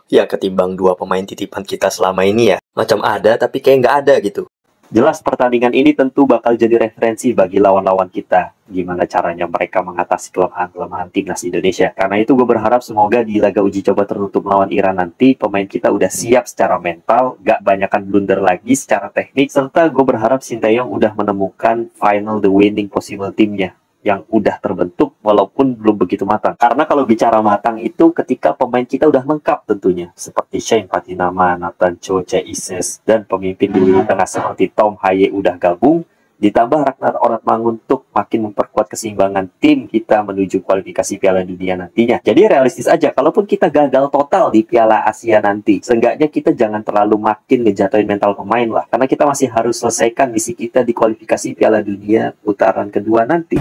Ya ketimbang dua pemain titipan kita selama ini ya. Macam ada tapi kayak nggak ada gitu. Jelas pertandingan ini tentu bakal jadi referensi bagi lawan-lawan kita. Gimana caranya mereka mengatasi kelemahan-kelemahan timnas Indonesia. Karena itu gue berharap semoga di laga uji coba tertutup melawan Iran nanti, pemain kita udah siap secara mental, gak banyakan blunder lagi secara teknik, serta gue berharap Sinteyong udah menemukan final the winning possible timnya yang udah terbentuk walaupun belum begitu matang. Karena kalau bicara matang itu ketika pemain kita udah lengkap tentunya. Seperti Shane Patinama, Nathan Cho, Ises, dan pemimpin di lini tengah seperti Tom Haye udah gabung. Ditambah Ragnar Oratmangun untuk makin memperkuat keseimbangan tim kita menuju kualifikasi Piala Dunia nantinya. Jadi realistis aja, kalaupun kita gagal total di Piala Asia nanti, seenggaknya kita jangan terlalu makin ngejatuhin mental pemain lah. Karena kita masih harus selesaikan misi kita di kualifikasi Piala Dunia putaran kedua nanti.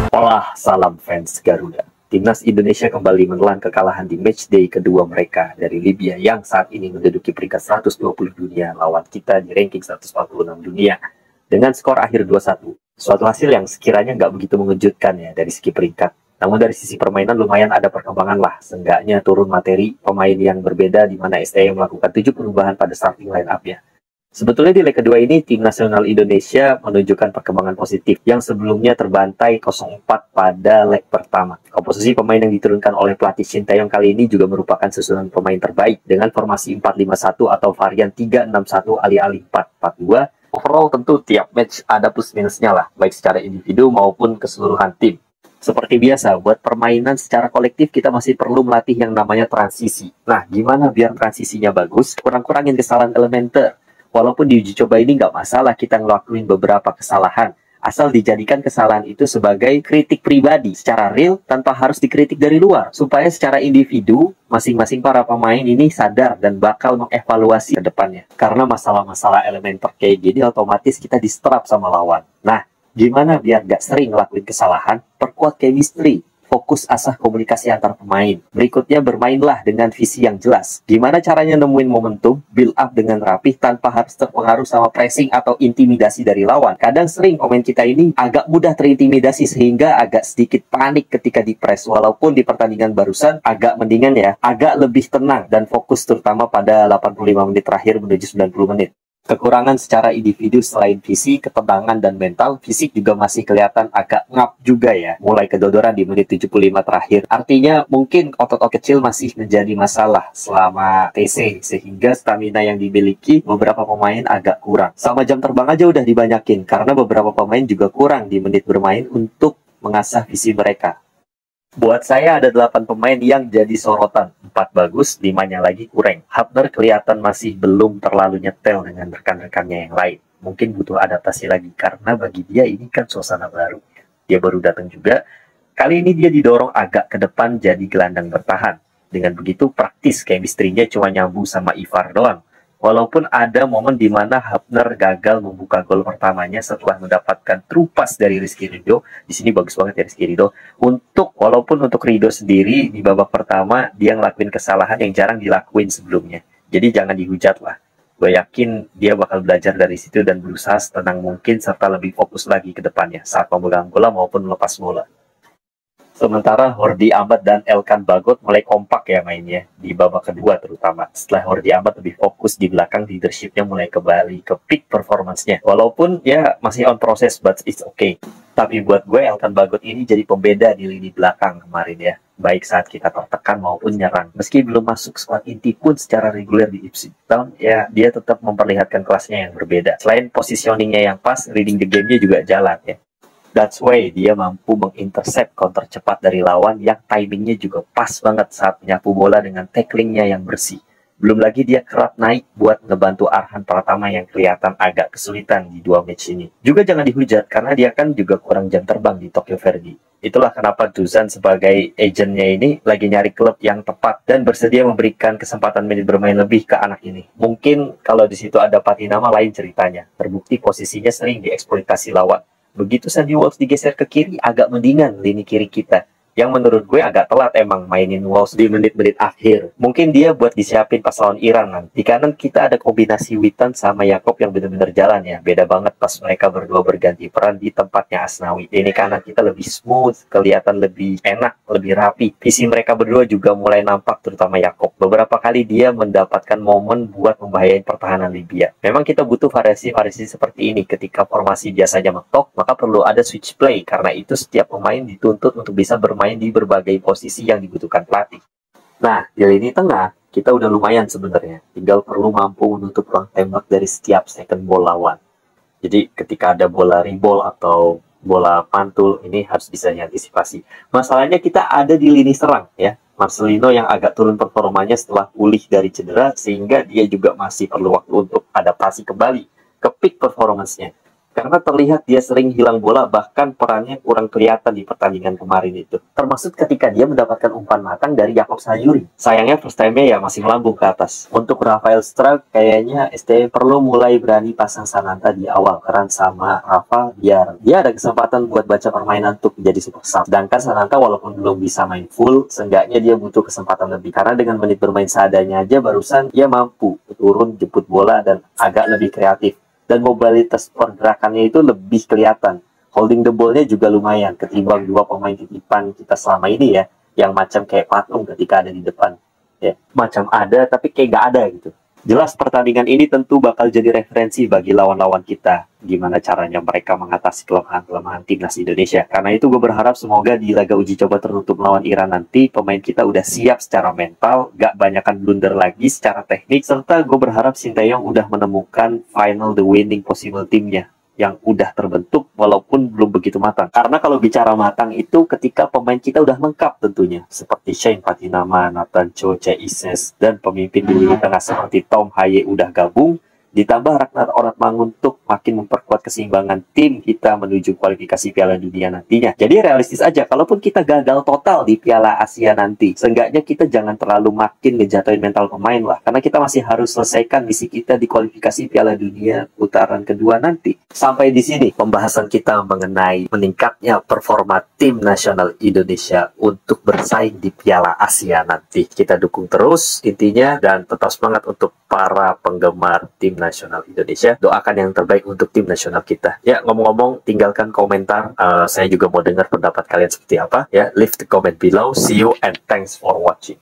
Olah salam fans Garuda. Timnas Indonesia kembali menelan kekalahan di matchday kedua mereka dari Libya yang saat ini menduduki peringkat 120 dunia lawan kita di ranking 146 dunia dengan skor akhir 2-1. Suatu hasil yang sekiranya nggak begitu mengejutkan ya dari segi peringkat. Namun dari sisi permainan lumayan ada perkembangan lah. Seenggaknya turun materi pemain yang berbeda di mana STY melakukan 7 perubahan pada starting line up-nya. Sebetulnya di leg kedua ini, tim nasional Indonesia menunjukkan perkembangan positif yang sebelumnya terbantai 0-4 pada leg pertama. Komposisi pemain yang diturunkan oleh pelatih Sinteyong kali ini juga merupakan susunan pemain terbaik dengan formasi 4-5-1 atau varian 3-6-1 alih-alih 4-4-2. Overall tentu tiap match ada plus minusnya lah, baik secara individu maupun keseluruhan tim. Seperti biasa, buat permainan secara kolektif kita masih perlu melatih yang namanya transisi. Nah, gimana biar transisinya bagus? Kurang-kurangin kesalahan elementer. Walaupun di uji coba ini nggak masalah kita ngelakuin beberapa kesalahan, asal dijadikan kesalahan itu sebagai kritik pribadi secara real tanpa harus dikritik dari luar, supaya secara individu masing-masing para pemain ini sadar dan bakal mengevaluasi ke depannya. Karena masalah-masalah elementer kayak gini otomatis kita distrap sama lawan. Nah, gimana biar nggak sering ngelakuin kesalahan? Perkuat chemistry. Fokus asah komunikasi antar pemain. Berikutnya bermainlah dengan visi yang jelas. Gimana caranya nemuin momentum, build up dengan rapih tanpa harus terpengaruh sama pressing atau intimidasi dari lawan. Kadang sering pemain kita ini agak mudah terintimidasi sehingga agak sedikit panik ketika di press. Walaupun di pertandingan barusan agak mendingan ya, agak lebih tenang dan fokus terutama pada 85 menit terakhir menuju 90 menit. Kekurangan secara individu selain fisik, ketenangan, dan mental, fisik juga masih kelihatan agak ngap juga ya. Mulai kedodoran di menit 75 terakhir. Artinya mungkin otot-otot kecil masih menjadi masalah selama TC, sehingga stamina yang dimiliki beberapa pemain agak kurang. Sama jam terbang aja udah dibanyakin, karena beberapa pemain juga kurang di menit bermain untuk mengasah visi mereka. Buat saya ada 8 pemain yang jadi sorotan. 4 bagus, 5-nya lagi kurang. Hapner kelihatan masih belum terlalu nyetel dengan rekan-rekannya yang lain. Mungkin butuh adaptasi lagi, karena bagi dia ini kan suasana baru. Dia baru datang juga. Kali ini dia didorong agak ke depan jadi gelandang bertahan. Dengan begitu praktis chemistry-nya cuma nyambung sama Ivar doang. Walaupun ada momen di mana Hapner gagal membuka gol pertamanya setelah mendapatkan true pass dari Rizky Ridho. Di sini bagus banget ya Rizky Ridho. Walaupun untuk Ridho sendiri di babak pertama dia ngelakuin kesalahan yang jarang dilakuin sebelumnya. Jadi jangan dihujat lah. Gue yakin dia bakal belajar dari situ dan berusaha setenang mungkin serta lebih fokus lagi ke depannya saat memegang bola maupun melepas bola. Sementara Hordi Ahmad dan Elkan Bagot mulai kompak ya mainnya di babak kedua terutama. Setelah Hordi Ahmad lebih fokus di belakang, leadership-nya mulai kembali ke peak performance-nya. Walaupun ya masih on process, but it's okay. Tapi buat gue Elkan Bagot ini jadi pembeda di lini belakang kemarin ya. Baik saat kita tertekan maupun nyerang. Meski belum masuk squad inti pun secara reguler di Ipswich Town, ya dia tetap memperlihatkan kelasnya yang berbeda. Selain positioning-nya yang pas, reading the game-nya juga jalan ya. That's why dia mampu mengintercept counter cepat dari lawan yang timingnya juga pas banget saat menyapu bola dengan tacklingnya yang bersih. Belum lagi dia kerap naik buat ngebantu Arhan Pratama yang kelihatan agak kesulitan di 2 match ini. Juga jangan dihujat karena dia kan juga kurang jam terbang di Tokyo Verdy. Itulah kenapa Dusan sebagai agennya ini lagi nyari klub yang tepat dan bersedia memberikan kesempatan menit bermain lebih ke anak ini. Mungkin kalau di situ ada Patinama lain ceritanya. Terbukti posisinya sering dieksploitasi lawan. Begitu Sandy Walsh digeser ke kiri, agak mendingan lini kiri kita. yang menurut gue agak telat emang mainin Wolves di menit-menit akhir. Mungkin dia buat disiapin pas lawan Iran kan. Di kanan kita ada kombinasi Witan sama Yakob yang bener-bener jalan ya. Beda banget pas mereka berdua berganti peran di tempatnya Asnawi. Ini kanan kita lebih smooth, kelihatan lebih enak, lebih rapi. Visi mereka berdua juga mulai nampak, terutama Yakob. Beberapa kali dia mendapatkan momen buat membahayain pertahanan Libya. Memang kita butuh variasi-variasi seperti ini. Ketika formasi biasanya mentok, maka perlu ada switch play. Karena itu setiap pemain dituntut untuk bisa bermain di berbagai posisi yang dibutuhkan pelatih. Nah, di lini tengah, kita udah lumayan sebenarnya. Tinggal perlu mampu menutup ruang tembak dari setiap second ball lawan. Jadi, ketika ada bola reball atau bola pantul, ini harus bisa diantisipasi. Masalahnya kita ada di lini serang, ya. Marcelino yang agak turun performanya setelah pulih dari cedera, sehingga dia juga masih perlu waktu untuk adaptasi kembali ke peak performance-nya. Karena terlihat dia sering hilang bola, bahkan perannya kurang kelihatan di pertandingan kemarin itu. Termasuk ketika dia mendapatkan umpan matang dari Yakob Sayuri. Sayangnya first time-nya ya masih melambung ke atas. Untuk Rafael Struijk, kayaknya STM perlu mulai berani pasang Sananta di awal peran sama Rafa, biar dia ada kesempatan buat baca permainan untuk menjadi super sub. Sedangkan Sananta walaupun belum bisa main full, seenggaknya dia butuh kesempatan lebih. Karena dengan menit bermain seadanya aja barusan, dia mampu turun, jemput bola, dan agak lebih kreatif. Dan mobilitas pergerakannya itu lebih kelihatan. Holding the ball-nya juga lumayan ketimbang dua pemain titipan kita selama ini ya, yang macam kayak patung ketika ada di depan. Ya, macam ada tapi kayak nggak ada gitu. Jelas pertandingan ini tentu bakal jadi referensi bagi lawan-lawan kita. Gimana caranya mereka mengatasi kelemahan-kelemahan timnas Indonesia. Karena itu gue berharap semoga di laga uji coba tertutup melawan Iran nanti, pemain kita udah siap secara mental, gak banyakan blunder lagi secara teknik, serta gue berharap Sinteyong udah menemukan final the winning possible timnya yang udah terbentuk walaupun belum begitu matang. Karena kalau bicara matang itu ketika pemain kita udah lengkap tentunya. Seperti Shane Patinama, Nathan Cho, Ises, dan pemimpin di lini tengah seperti Tom Haye udah gabung. Ditambah Ragnar Oratmangun untuk makin memperkuat keseimbangan tim kita menuju kualifikasi Piala Dunia nantinya. Jadi realistis aja, kalaupun kita gagal total di Piala Asia nanti, seenggaknya kita jangan terlalu makin ngejatuhin mental pemain lah. Karena kita masih harus selesaikan misi kita di kualifikasi Piala Dunia putaran kedua nanti. Sampai di sini pembahasan kita mengenai meningkatnya performa tim nasional Indonesia untuk bersaing di Piala Asia nanti. Kita dukung terus intinya, dan tetap semangat untuk para penggemar tim nasional Indonesia. Doakan yang terbaik untuk tim nasional kita. Ya, ngomong-ngomong, tinggalkan komentar. Saya juga mau dengar pendapat kalian seperti apa. Ya, leave the comment below. See you and thanks for watching.